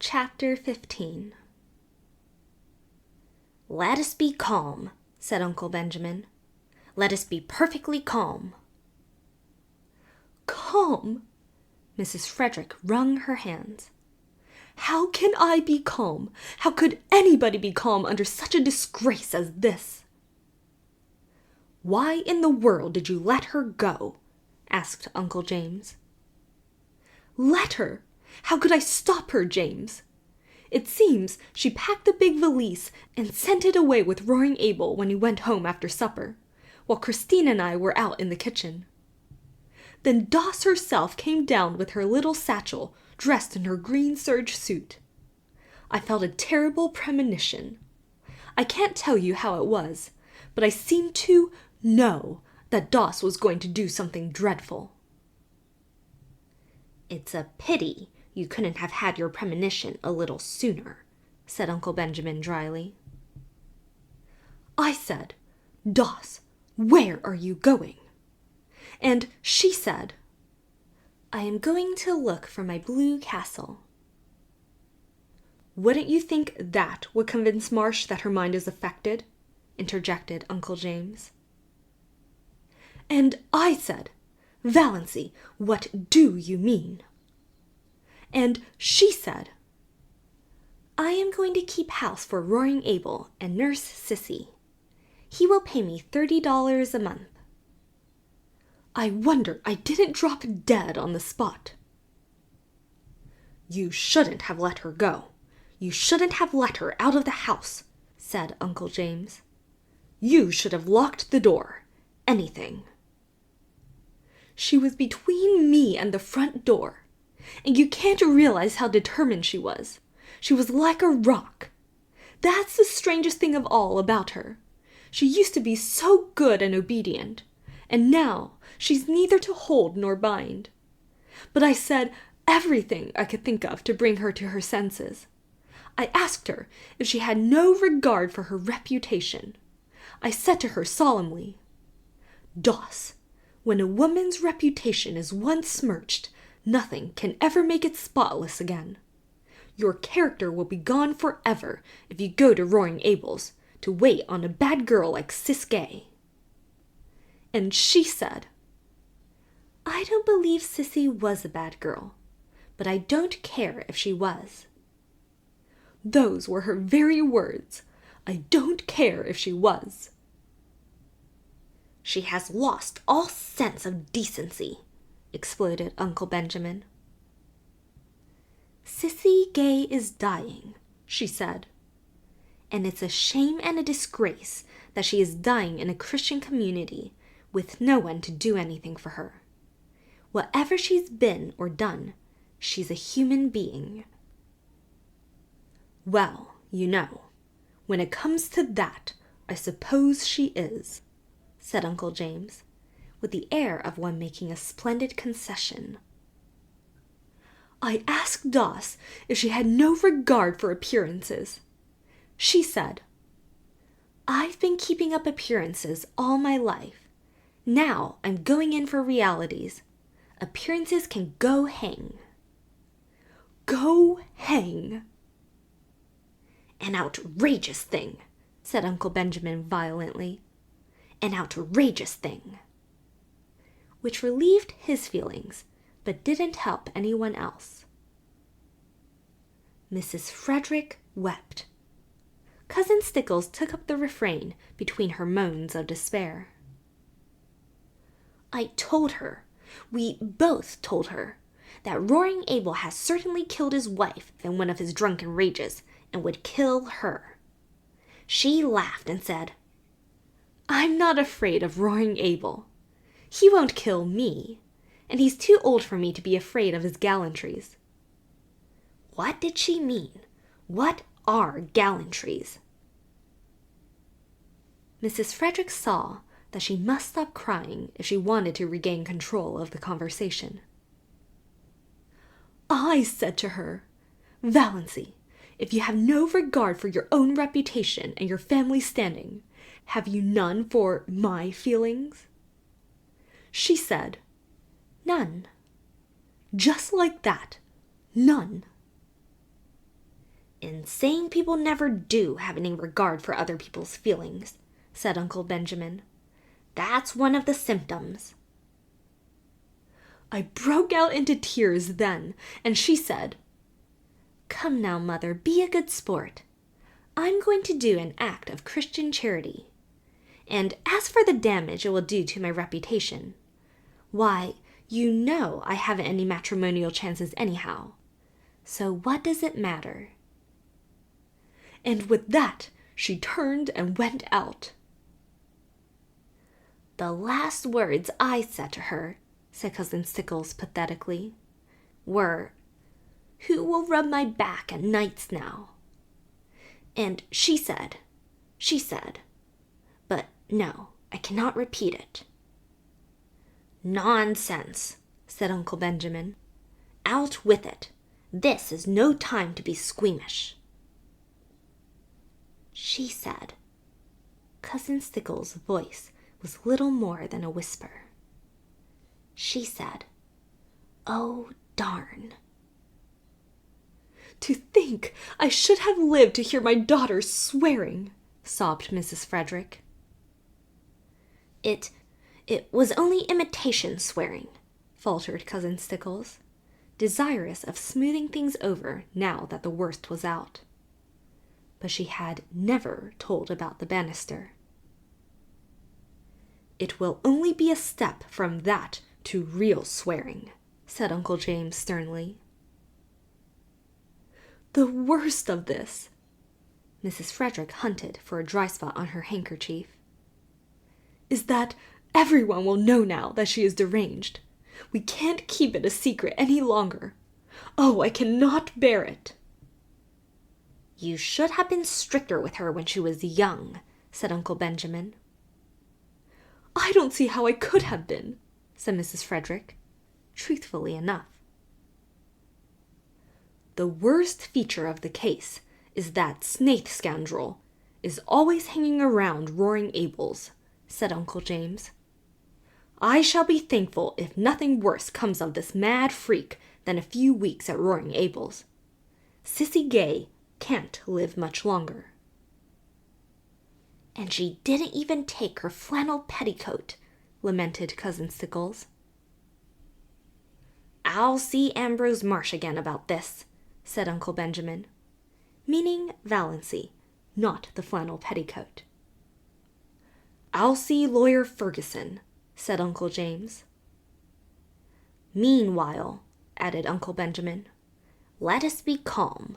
Chapter 15. "Let us be calm," said Uncle Benjamin. "Let us be perfectly calm." "Calm?" Mrs. Frederick wrung her hands. "How can I be calm? How could anybody be calm under such a disgrace as this?" "Why in the world did you let her go?" asked Uncle James. "Let her? How could I stop her, James? It seems she packed the big valise and sent it away with Roaring Abel when he went home after supper, while Christine and I were out in the kitchen. Then Doss herself came down with her little satchel, dressed in her green serge suit. I felt a terrible premonition. I can't tell you how it was, but I seemed to know that Doss was going to do something dreadful." "It's a pity you couldn't have had your premonition a little sooner," said Uncle Benjamin dryly. I said, "Doss, where are you going?" And she said, "I am going to look for my blue castle." "Wouldn't you think that would convince Marsh that her mind is affected?" interjected Uncle James. And I said, "Valancy, what do you mean?" And she said, "I am going to keep house for Roaring Abel and Nurse Sissy. He will pay me $30 a month." I wonder I didn't drop dead on the spot. "You shouldn't have let her go. You shouldn't have let her out of the house," said Uncle James. "You should have locked the door. Anything." She was between me and the front door, and you can't realize how determined she was. She was like a rock. That's the strangest thing of all about her. She used to be so good and obedient, and now she's neither to hold nor bind. But I said everything I could think of to bring her to her senses. I asked her if she had no regard for her reputation. I said to her solemnly, "Doss, when a woman's reputation is once smirched, nothing can ever make it spotless again. Your character will be gone forever if you go to Roaring Abel's to wait on a bad girl like Sis Gay." And she said, "I don't believe Sissy was a bad girl, but I don't care if she was." Those were her very words. "I don't care if she was." "She has lost all sense of decency," exploded Uncle Benjamin. "Sissy Gay is dying," she said. "And it's a shame and a disgrace that she is dying in a Christian community with no one to do anything for her. Whatever she's been or done, she's a human being." "Well, you know, when it comes to that, I suppose she is," said Uncle James, with the air of one making a splendid concession. "I asked Doss if she had no regard for appearances. She said, "I've been keeping up appearances all my life. Now I'm going in for realities. Appearances can go hang." "Go hang!" "An outrageous thing," said Uncle Benjamin violently. "An outrageous thing." Which relieved his feelings, but didn't help anyone else. Mrs. Frederick wept. Cousin Stickles took up the refrain between her moans of despair. "I told her, we both told her, that Roaring Abel has certainly killed his wife in one of his drunken rages, and would kill her. She laughed and said, 'I'm not afraid of Roaring Abel. He won't kill me, and he's too old for me to be afraid of his gallantries.' What did she mean? What are gallantries?" Mrs. Frederick saw that she must stop crying if she wanted to regain control of the conversation. "I said to her, 'Valancy, if you have no regard for your own reputation and your family standing, have you none for my feelings?' She said, 'None.' Just like that, none. Insane people never do have any regard for other people's feelings, said Uncle Benjamin. That's one of the symptoms. I broke out into tears then, and she said, Come now, Mother, be a good sport. I'm going to do an act of Christian charity. And as for the damage it will do to my reputation, why, you know I haven't any matrimonial chances anyhow. So what does it matter? And with that, she turned and went out. The last words I said to her, said Cousin Stickles pathetically, were, Who will rub my back at nights now? And she said, but no, I cannot repeat it. Nonsense, said Uncle Benjamin. Out with it. This is no time to be squeamish. She said. Cousin Stickles' voice was little more than a whisper. She said, Oh, darn. To think I should have lived to hear my daughter swearing, sobbed Mrs. Frederick. It was only imitation swearing, faltered Cousin Stickles, desirous of smoothing things over now that the worst was out. But she had never told about the banister. It will only be a step from that to real swearing, said Uncle James sternly. The worst of this, Mrs. Frederick hunted for a dry spot on her handkerchief, is that everyone will know now that she is deranged. We can't keep it a secret any longer. Oh, I cannot bear it. You should have been stricter with her when she was young, said Uncle Benjamin. I don't see how I could have been, said Mrs. Frederick, truthfully enough. The worst feature of the case is that Snaith scoundrel is always hanging around Roaring Abel's, said Uncle James. I shall be thankful if nothing worse comes of this mad freak than a few weeks at Roaring Abel's. Sissy Gay can't live much longer. And she didn't even take her flannel petticoat, lamented Cousin Stickles. I'll see Ambrose Marsh again about this, said Uncle Benjamin, meaning Valency, not the flannel petticoat. I'll see Lawyer Ferguson, said Uncle James. Meanwhile, added Uncle Benjamin, let us be calm.